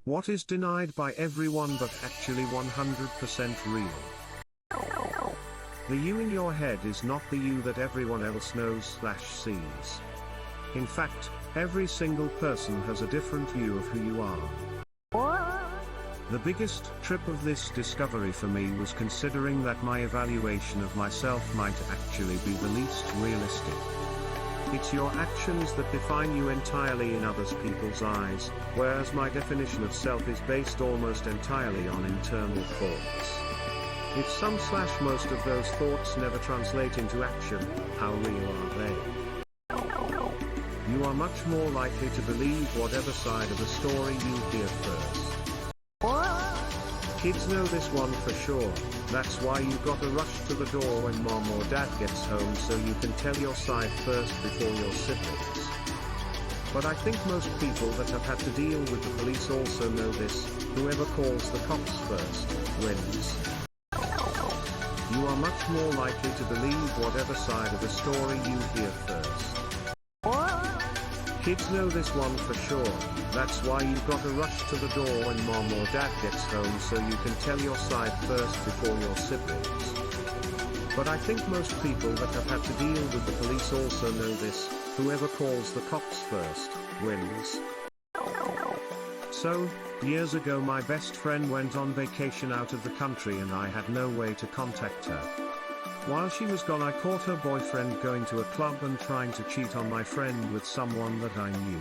What is denied by everyone but actually 100% real? The you in your head is not the you that everyone else knows/sees. In fact, every single person has a different view of who you are. The biggest trip of this discovery for me was considering that my evaluation of myself might actually be the least realistic. It's your actions that define you entirely in others people's eyes, whereas my definition of self is based almost entirely on internal thoughts. If some/most of those thoughts never translate into action, how real are they? You are much more likely to believe whatever side of the story you hear first. Kids know this one for sure. That's why you gotta rush to the door when mom or dad gets home so you can tell your side first before your siblings. But I think most people that have had to deal with the police also know this: whoever calls the cops first, wins. You are much more likely to believe whatever side of the story you hear first. Kids know this one for sure. That's why you've got to rush to the door when mom or dad gets home so you can tell your side first before your siblings. But I think most people that have had to deal with the police also know this: whoever calls the cops first, wins. So, years ago my best friend went on vacation out of the country and I had no way to contact her. While she was gone, I caught her boyfriend going to a club and trying to cheat on my friend with someone that I knew.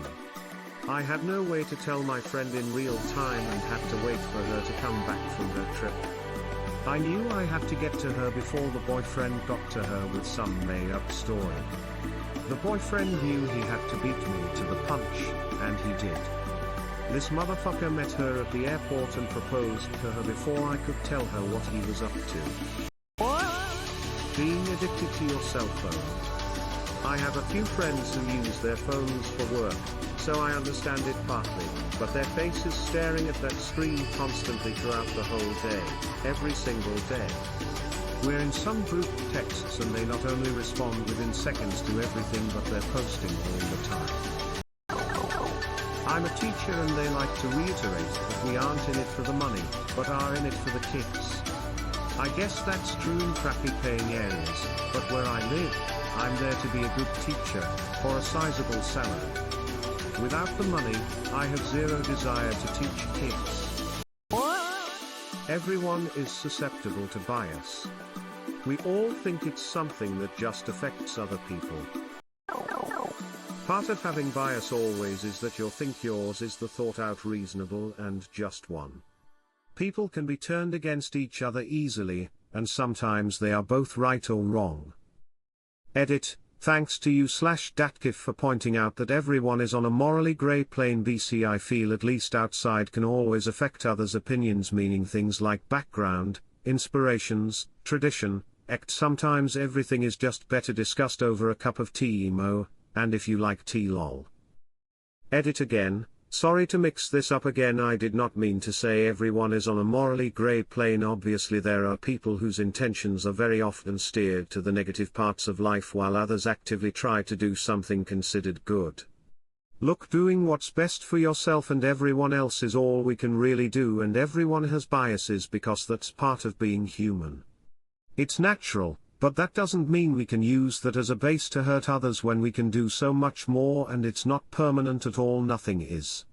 I had no way to tell my friend in real time and had to wait for her to come back from her trip. I knew I had to get to her before the boyfriend got to her with some made-up story. The boyfriend knew he had to beat me to the punch, and he did. This motherfucker met her at the airport and proposed to her before I could tell her what he was up to. Being addicted to your cell phone. I have a few friends who use their phones for work, so I understand it partly, but their face is staring at that screen constantly throughout the whole day, every single day. We're in some group texts and they not only respond within seconds to everything but they're posting all the time. I'm a teacher and they like to reiterate that we aren't in it for the money, but are in it for the kids. I guess that's true in crappy paying areas, but where I live, I'm there to be a good teacher, for a sizable salary. Without the money, I have zero desire to teach kids. Everyone is susceptible to bias. We all think it's something that just affects other people. Part of having bias always is that you think yours is the thought out reasonable and just one. People can be turned against each other easily, and sometimes they are both right or wrong. Edit, thanks to you/Datkif for pointing out that everyone is on a morally grey plane. BC I feel at least outside can always affect others' opinions, meaning things like background, inspirations, tradition, sometimes everything is just better discussed over a cup of tea emo, and if you like tea lol. Edit again. Sorry to mix this up again, I did not mean to say everyone is on a morally grey plane. Obviously there are people whose intentions are very often steered to the negative parts of life while others actively try to do something considered good. Look, doing what's best for yourself and everyone else is all we can really do, and everyone has biases because that's part of being human. It's natural, but that doesn't mean we can use that as a base to hurt others when we can do so much more, and it's not permanent at all. Nothing is.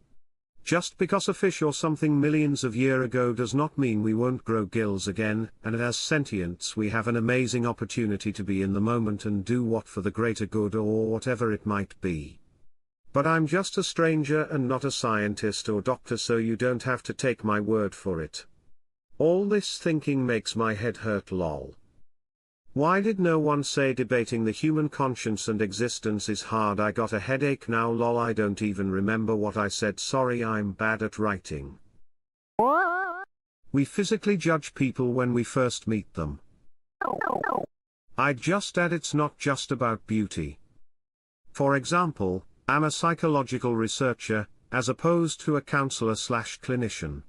Just because a fish or something millions of years ago does not mean we won't grow gills again, and as sentients we have an amazing opportunity to be in the moment and do what for the greater good or whatever it might be. But I'm just a stranger and not a scientist or doctor, so you don't have to take my word for it. All this thinking makes my head hurt lol. Why did no one say debating the human conscience and existence is hard? I got a headache now lol. I don't even remember what I said, sorry, I'm bad at writing. We physically judge people when we first meet them. I'd just add it's not just about beauty. For example, I'm a psychological researcher, as opposed to a counselor/clinician.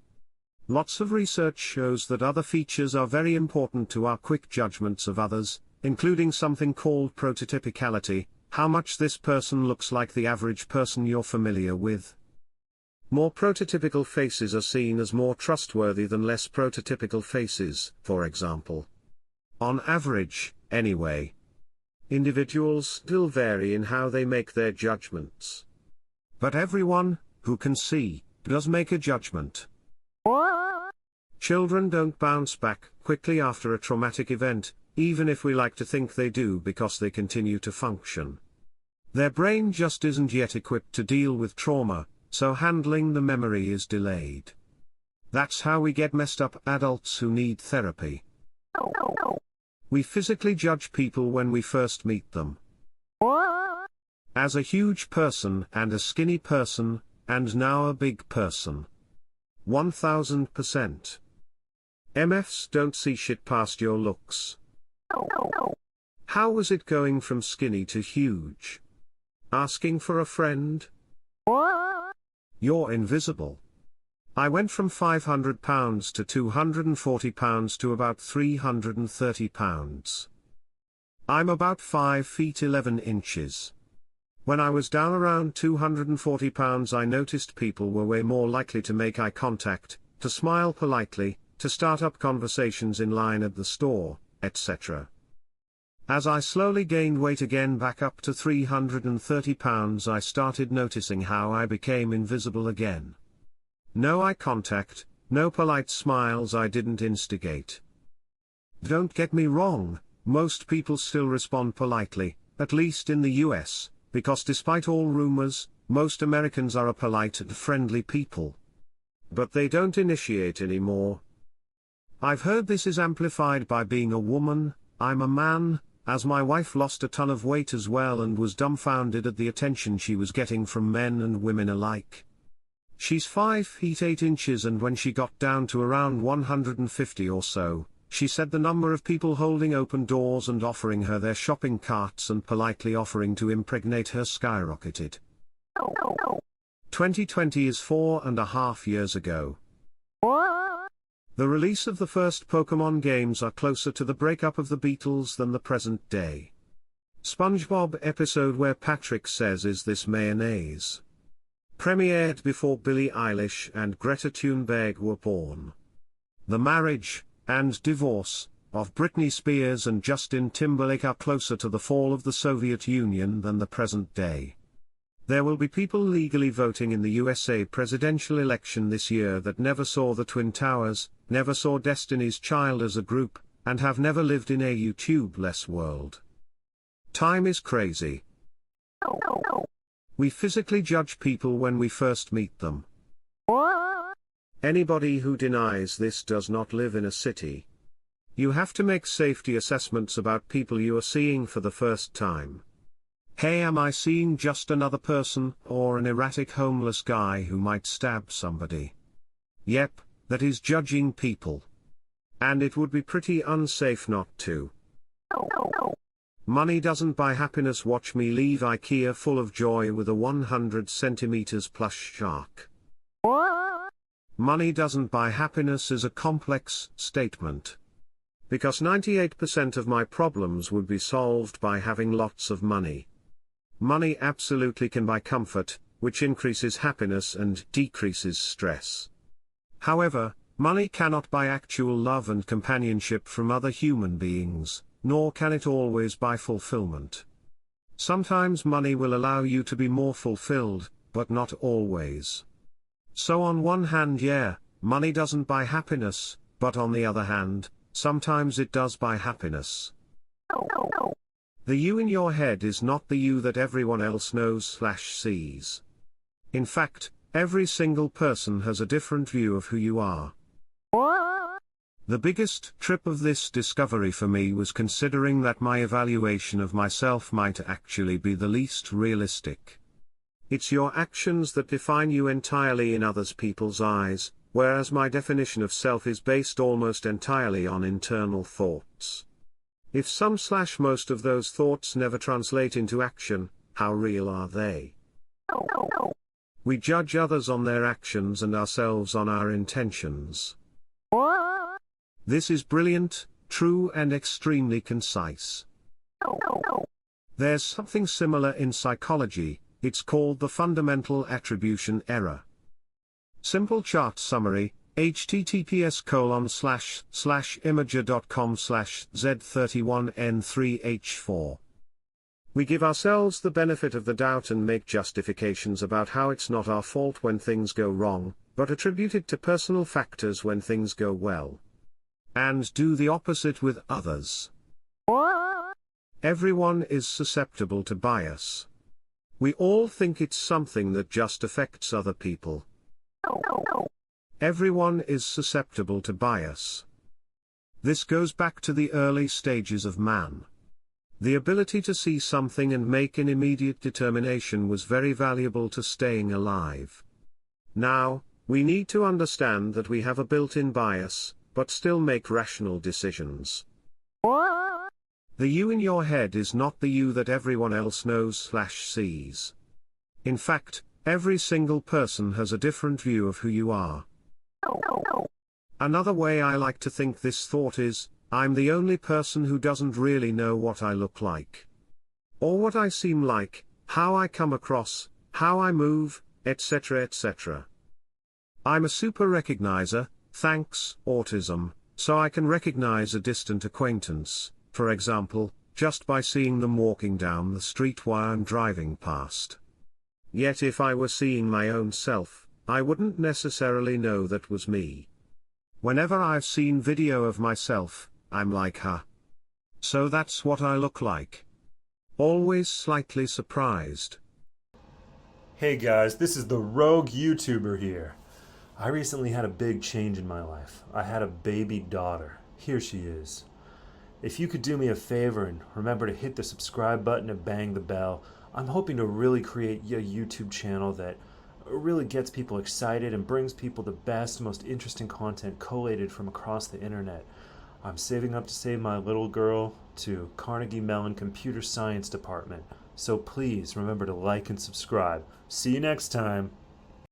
Lots of research shows that other features are very important to our quick judgments of others, including something called prototypicality, how much this person looks like the average person you're familiar with. More prototypical faces are seen as more trustworthy than less prototypical faces, for example. On average, anyway. Individuals still vary in how they make their judgments. But everyone, who can see, does make a judgment. Children don't bounce back quickly after a traumatic event, even if we like to think they do because they continue to function. Their brain just isn't yet equipped to deal with trauma, so handling the memory is delayed. That's how we get messed up adults who need therapy. We physically judge people when we first meet them. As a huge person and a skinny person, and now a big person. 1000%. MFs don't see shit past your looks. How was it going from skinny to huge? Asking for a friend? You're invisible. I went from 500 pounds to 240 pounds to about 330 pounds. I'm about 5 feet 11 inches. When I was down around 240 pounds, I noticed people were way more likely to make eye contact, to smile politely, to start up conversations in line at the store, etc. As I slowly gained weight again back up to 330 pounds, I started noticing how I became invisible again. No eye contact, no polite smiles I didn't instigate. Don't get me wrong, most people still respond politely, at least in the US, because despite all rumors, most Americans are a polite and friendly people. But they don't initiate anymore. I've heard this is amplified by being a woman. I'm a man, as my wife lost a ton of weight as well and was dumbfounded at the attention she was getting from men and women alike. She's 5 feet 8 inches, and when she got down to around 150 or so, she said the number of people holding open doors and offering her their shopping carts and politely offering to impregnate her skyrocketed. 2020 is 4.5 years ago. The release of the first Pokemon games are closer to the breakup of the Beatles than the present day. SpongeBob episode where Patrick says "Is this mayonnaise?" premiered before Billie Eilish and Greta Thunberg were born. The marriage, and divorce, of Britney Spears and Justin Timberlake are closer to the fall of the Soviet Union than the present day. There will be people legally voting in the USA presidential election this year that never saw the Twin Towers, never saw Destiny's Child as a group, and have never lived in a YouTube-less world. Time is crazy. We physically judge people when we first meet them. Anybody who denies this does not live in a city. You have to make safety assessments about people you are seeing for the first time. Hey, am I seeing just another person, or an erratic homeless guy who might stab somebody? Yep, that is judging people. And it would be pretty unsafe not to. Money doesn't buy happiness. Watch me leave IKEA full of joy with a 100 centimeters plush shark. Money doesn't buy happiness is a complex statement. Because 98% of my problems would be solved by having lots of money. Money absolutely can buy comfort, which increases happiness and decreases stress. However, money cannot buy actual love and companionship from other human beings, nor can it always buy fulfillment. Sometimes money will allow you to be more fulfilled, but not always. So on one hand, yeah, money doesn't buy happiness, but on the other hand, sometimes it does buy happiness. The you in your head is not the you that everyone else knows/sees. In fact, every single person has a different view of who you are. The biggest trip of this discovery for me was considering that my evaluation of myself might actually be the least realistic. It's your actions that define you entirely in others people's eyes, whereas my definition of self is based almost entirely on internal thoughts. If some/most of those thoughts never translate into action, how real are they? We judge others on their actions and ourselves on our intentions. This is brilliant, true and extremely concise. There's something similar in psychology, it's called the fundamental attribution error. Simple chart summary, https://imager.com/z31n3h4. We give ourselves the benefit of the doubt and make justifications about how it's not our fault when things go wrong, but attribute it to personal factors when things go well. And do the opposite with others. Everyone is susceptible to bias. We all think it's something that just affects other people. Everyone is susceptible to bias. This goes back to the early stages of man. The ability to see something and make an immediate determination was very valuable to staying alive. Now, we need to understand that we have a built-in bias, but still make rational decisions. The you in your head is not the you that everyone else knows/sees. In fact, every single person has a different view of who you are. Another way I like to think this thought is, I'm the only person who doesn't really know what I look like. Or what I seem like, how I come across, how I move, etc. etc. I'm a super recognizer, thanks, autism, so I can recognize a distant acquaintance, for example, just by seeing them walking down the street while I'm driving past. Yet if I were seeing my own self, I wouldn't necessarily know that was me. Whenever I've seen video of myself, I'm like, huh. So that's what I look like. Always slightly surprised. Hey guys, this is the Rogue YouTuber here. I recently had a big change in my life. I had a baby daughter. Here she is. If you could do me a favor and remember to hit the subscribe button and bang the bell, I'm hoping to really create a YouTube channel that really gets people excited and brings people the best, most interesting content collated from across the internet. I'm saving up to save my little girl to Carnegie Mellon Computer Science Department. So please remember to like and subscribe. See you next time.